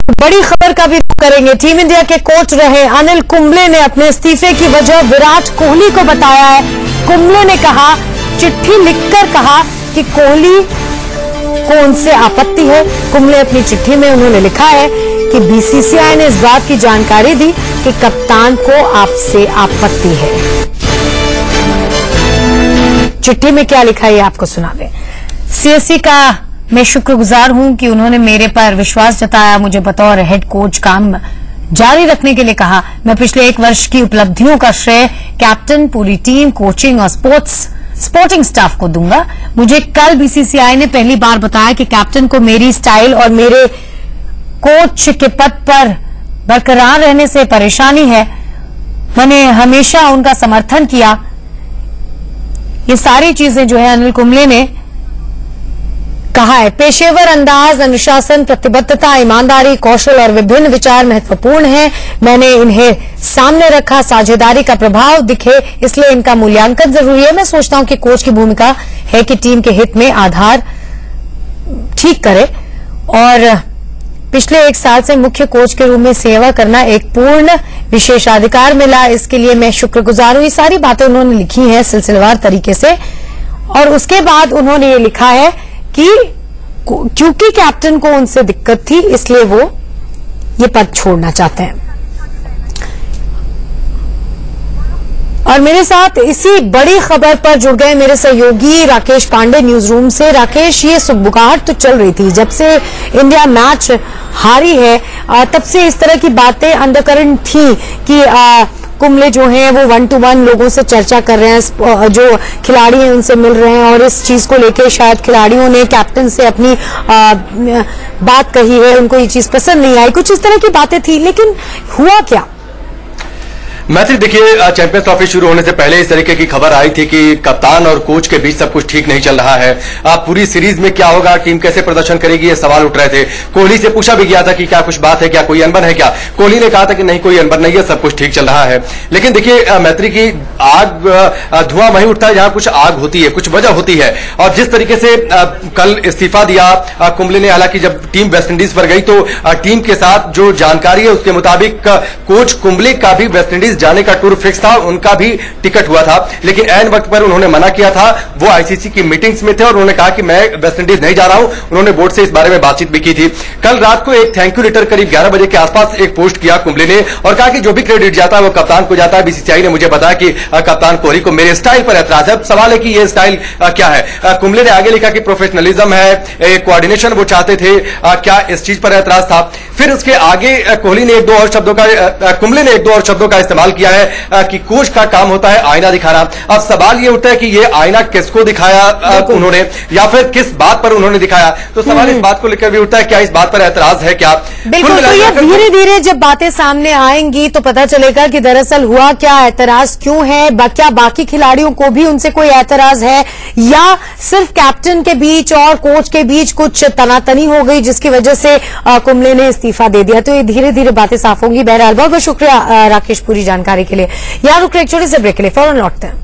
बड़ी खबर का भी करेंगे। टीम इंडिया के कोच रहे अनिल कुंबले ने अपने इस्तीफे की वजह विराट कोहली को बताया है। कुंबले ने कहा, चिट्ठी लिखकर कहा कि कोहली को उनसे आपत्ति है। कुंबले अपनी चिट्ठी में उन्होंने लिखा है कि बीसीसीआई ने इस बात की जानकारी दी कि कप्तान को आपसे आपत्ति है। चिट्ठी में क्या लिखा है आपको सुना दें। सीएससी का मैं शुक्रगुजार हूं कि उन्होंने मेरे पर विश्वास जताया, मुझे बतौर हेड कोच काम जारी रखने के लिए कहा। मैं पिछले 1 वर्ष की उपलब्धियों का श्रेय कैप्टन, पूरी टीम, कोचिंग और स्पोर्टिंग स्टाफ को दूंगा। मुझे कल बीसीसीआई ने पहली बार बताया कि कैप्टन को मेरी स्टाइल और मेरे कोच के पद पर बरकरार रहने से परेशानी है। मैंने हमेशा उनका समर्थन किया। ये सारी चीजें जो है अनिल कुंबले ने कहा है। पेशेवर अंदाज, अनुशासन, प्रतिबद्धता, ईमानदारी, कौशल और विभिन्न विचार महत्वपूर्ण हैं। मैंने इन्हें सामने रखा। साझेदारी का प्रभाव दिखे, इसलिए इनका मूल्यांकन जरूरी है। मैं सोचता हूं कि कोच की भूमिका है कि टीम के हित में आधार ठीक करे और पिछले 1 साल से मुख्य कोच के रूप में सेवा करना एक पूर्ण विशेषाधिकार मिला, इसके लिए मैं शुक्रगुजार हूं। ये सारी बातें उन्होंने लिखी हैं सिलसिलेवार तरीके से। और उसके बाद उन्होंने ये लिखा है कि क्योंकि कैप्टन को उनसे दिक्कत थी, इसलिए वो ये पद छोड़ना चाहते हैं। और मेरे साथ इसी बड़ी खबर पर जुड़ गए मेरे सहयोगी राकेश पांडे न्यूज रूम से। राकेश, ये सुगबुगाहट तो चल रही थी जब से इंडिया मैच हारी है, तब से इस तरह की बातें अंडरकरंट थी कि कुंबले जो हैं वो 1 to 1 लोगों से चर्चा कर रहे हैं, जो खिलाड़ी हैं उनसे मिल रहे हैं और इस चीज को लेकर शायद खिलाड़ियों ने कैप्टन से अपनी बात कही है, उनको ये चीज पसंद नहीं आई, कुछ इस तरह की बातें थी। लेकिन हुआ क्या? मैत्री, देखिए, चैंपियंस ट्रॉफी शुरू होने से पहले इस तरीके की खबर आई थी कि कप्तान और कोच के बीच सब कुछ ठीक नहीं चल रहा है। पूरी सीरीज में क्या होगा, टीम कैसे प्रदर्शन करेगी, ये सवाल उठ रहे थे। कोहली से पूछा भी गया था कि क्या कुछ बात है, क्या कोई अनबन है क्या। कोहली ने कहा था कि नहीं, कोई अनबन नहीं है, सब कुछ ठीक चल रहा है। लेकिन देखिए मैत्री, की आग धुआं वहीं उठता है जहां कुछ आग होती है, कुछ वजह होती है। और जिस तरीके से कल इस्तीफा दिया कुंबले ने, हालांकि जब टीम वेस्टइंडीज पर गई तो टीम के साथ जो जानकारी है उसके मुताबिक कोच कुंबले का भी वेस्टइंडीज जाने का टूर फिक्स था, उनका भी टिकट हुआ था। लेकिन ऐन वक्त पर उन्होंने मना किया था। वो आईसीसी की मीटिंग्स में थे और उन्होंने कहा कि मैं वेस्टइंडीज नहीं जा रहा हूं। उन्होंने बोर्ड से इस बारे में बातचीत भी की थी। कल रात को एक थैंक यू लेटर करीब 11 बजे के आसपास एक पोस्ट किया कुंबले ने और कहा कि जो भी क्रेडिट जाता है वो कप्तान को जाता है। बीसीसीआई ने मुझे बताया कि कप्तान कोहली को मेरे स्टाइल पर ऐतराज है। सवाल है कि ये स्टाइल क्या है। कुंबले ने आगे लिखा कि प्रोफेशनलिज्म है, कोऑर्डिनेशन वो चाहते थे, क्या इस चीज पर ऐतराज था। फिर उसके आगे कोहली ने एक दो और शब्दों का इस्तेमाल किया है कि कोच का काम होता है आईना दिखाना। अब सवाल ये उठता है कि ये आईना किसको दिखाया उन्होंने, या फिर किस बात पर उन्होंने दिखाया। तो सवाल इस बात को लेकर भी उठता है, क्या इस बात पर ऐतराज है क्या। बिल्कुल, तो ये धीरे धीरे जब बातें सामने आएंगी तो पता चलेगा कि दरअसल हुआ क्या, ऐतराज क्यों है, क्या बाकी खिलाड़ियों को भी उनसे कोई ऐतराज है या सिर्फ कैप्टन के बीच और कोच के बीच कुछ तनातनी हो गई जिसकी वजह से कुंबले ने इस्तीफा दे दिया। तो ये धीरे धीरे बातें साफ होंगी। बहरहाल बहुत बहुत शुक्रिया राकेश पूरी जानकारी के लिए। यहाँ रुक रहे एक छोटे से ब्रेक के लिए, फौरन लौटते हैं।